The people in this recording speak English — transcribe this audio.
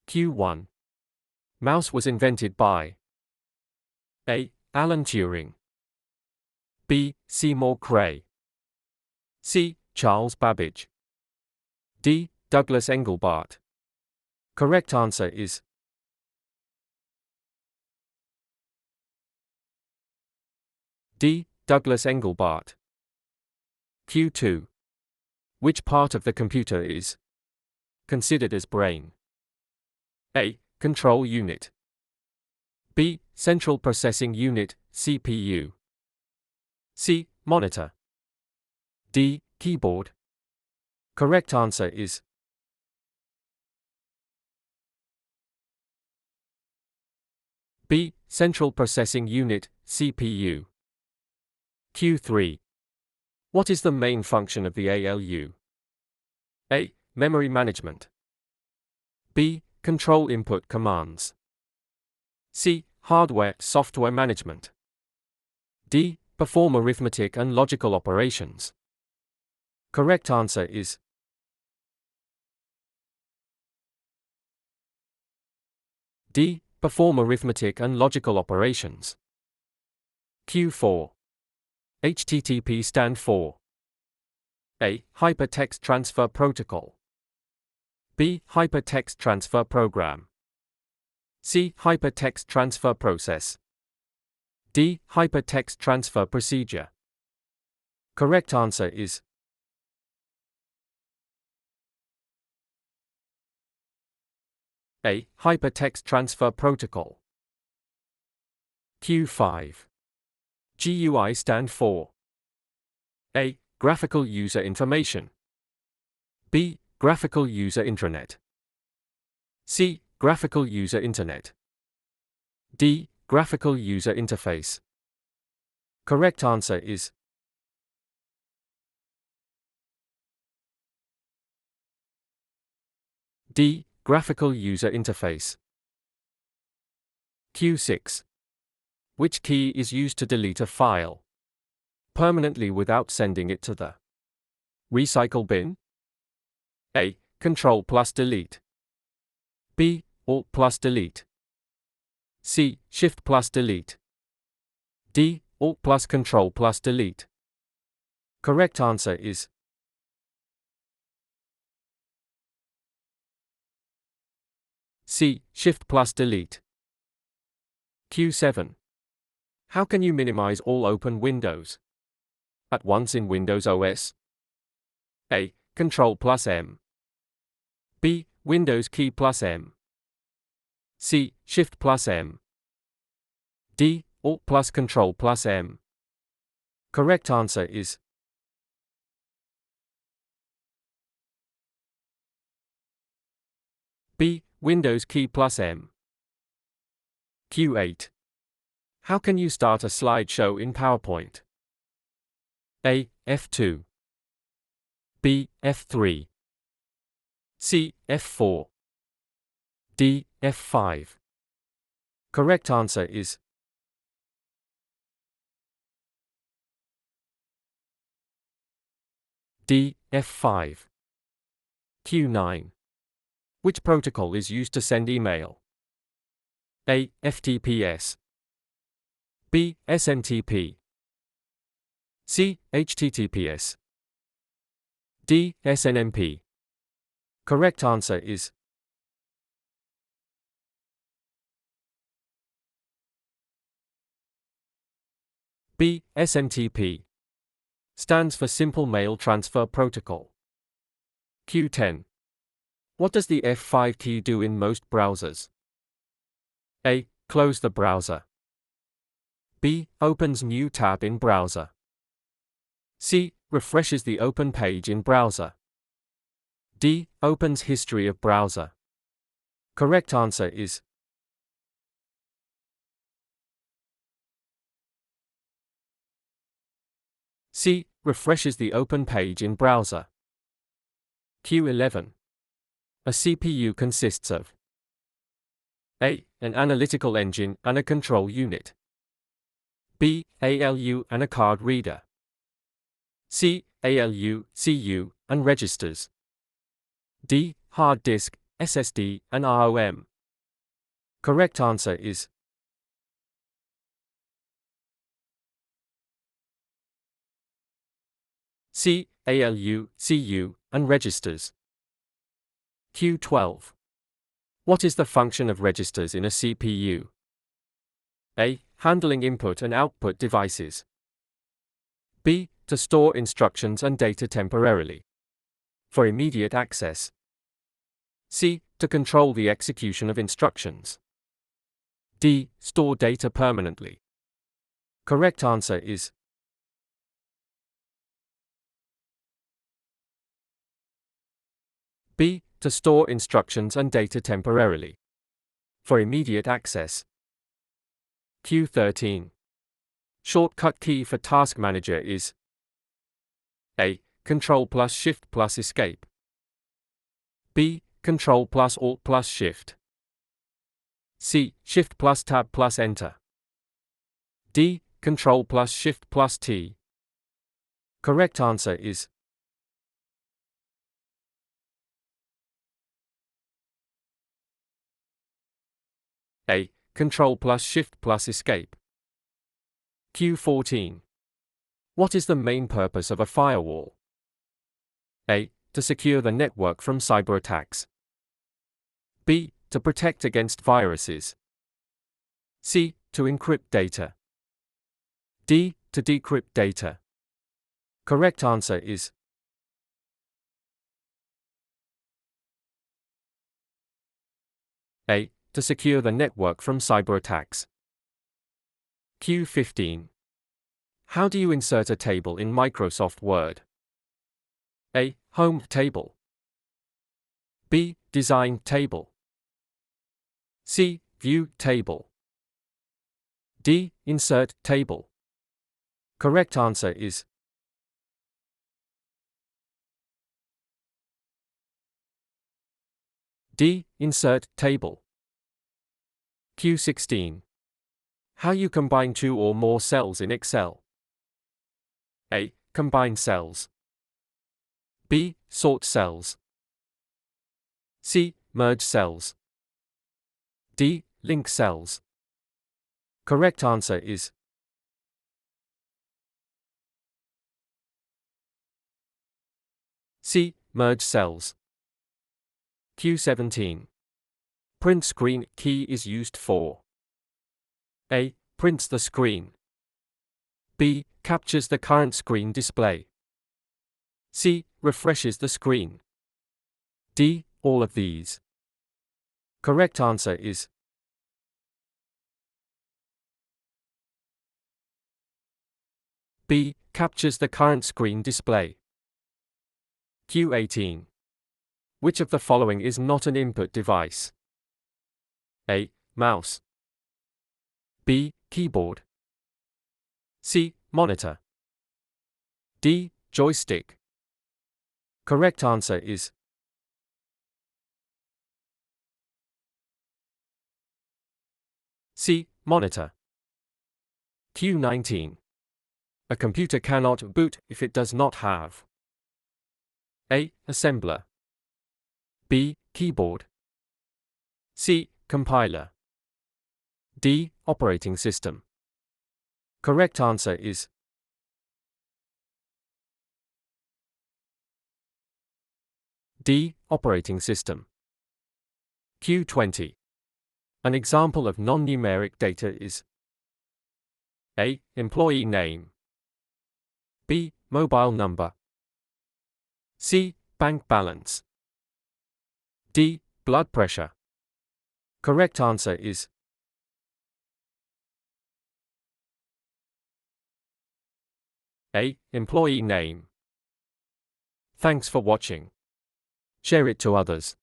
Q1. Mouse was invented by A. Alan Turing, B. Seymour Cray, C. Charles Babbage, D. Douglas Engelbart. Correct answer is D. Douglas Engelbart. Q2. Which part of the computer is considered as brain? A. Control unit, B. Central processing unit, CPU, C. Monitor, D. Keyboard. Correct answer is B. Central processing unit, CPU. Q3. What is the main function of the ALU? A. Memory management, B. Control input commands, C. Hardware-software management, D. Perform arithmetic and logical operations. Correct answer is D. Perform arithmetic and logical operations. Q4. HTTP stand for A. Hypertext Transfer Protocol, B. Hypertext Transfer Program, C. Hypertext Transfer Process, D. Hypertext Transfer Procedure. Correct answer is A. Hypertext Transfer Protocol. Q5. GUI stand for A. Graphical User Information, B. Graphical User Intranet, C. Graphical User Internet, D. Graphical User Interface. Correct answer is D. Graphical User Interface. Q6. Which key is used to delete a file permanently without sending it to the recycle bin? A. Control plus delete, B. Alt plus delete, C. Shift plus delete, D. Alt plus Control plus delete. Correct answer is C. Shift plus delete. Q7. How can you minimize all open windows at once in Windows OS? A. Control plus M, B. Windows key plus M, C. Shift plus M, D. Alt plus Control plus M. Correct answer is B. Windows key plus M. Q8. How can you start a slideshow in PowerPoint? A. F2, B. F3, C. F4, D. F5. Correct answer is D. F5. Q9. Which protocol is used to send email? A. FTPS, B. SMTP, C. HTTPS, D. SNMP. Correct answer is B. SMTP. Stands for Simple Mail Transfer Protocol. Q10. What does the F5 key do in most browsers? A. Close the browser, B. Opens new tab in browser, C. Refreshes the open page in browser, D. Opens history of browser. Correct answer is C. Refreshes the open page in browser. Q11. A CPU consists of A. An analytical engine and a control unit, B. ALU and a card reader, C. ALU, CU, and registers, D. Hard disk, SSD, and ROM. Correct answer is C. ALU, CU, and registers. Q12. What is the function of registers in a CPU? A. Handling input and output devices. B. To store instructions and data temporarily, for immediate access. C. To control the execution of instructions. D. Store data permanently. Correct answer is B. To store instructions and data temporarily, for immediate access. Q13. Shortcut key for Task Manager is A. Control plus Shift plus Escape. B. Control plus Alt plus Shift. C. Shift plus Tab plus Enter. D. Control plus Shift plus T. Correct answer is A. Control plus Shift plus Escape. Q14. What is the main purpose of a firewall? A. To secure the network from cyber attacks. B. To protect against viruses. C. To encrypt data. D. To decrypt data. Correct answer is A. To secure the network from cyber attacks. Q15. How do you insert a table in Microsoft Word? A. Home table. B. Design table. C. View table. D. Insert table. Correct answer is D. Insert table. Q16. How you combine two or more cells in Excel? A. Combine cells. B. Sort cells. C. Merge cells. D. Link cells. Correct answer is C. Merge cells. Q17. Print screen key is used for A. Prints the screen. B. Captures the current screen display. C. Refreshes the screen. D. All of these. Correct answer is B. Captures the current screen display. Q18. Which of the following is not an input device? A. Mouse. B. Keyboard. C. Monitor. D. Joystick. Correct answer is C. Monitor. Q19. A computer cannot boot if it does not have A. Assembler. B. Keyboard. C. Compiler. D. Operating system. Correct answer is D. Operating system. Q20. An example of non-numeric data is A. Employee name. B. Mobile number. C. Bank balance. D. Blood pressure. Correct answer is A. Employee name. Thanks for watching. Share it to others.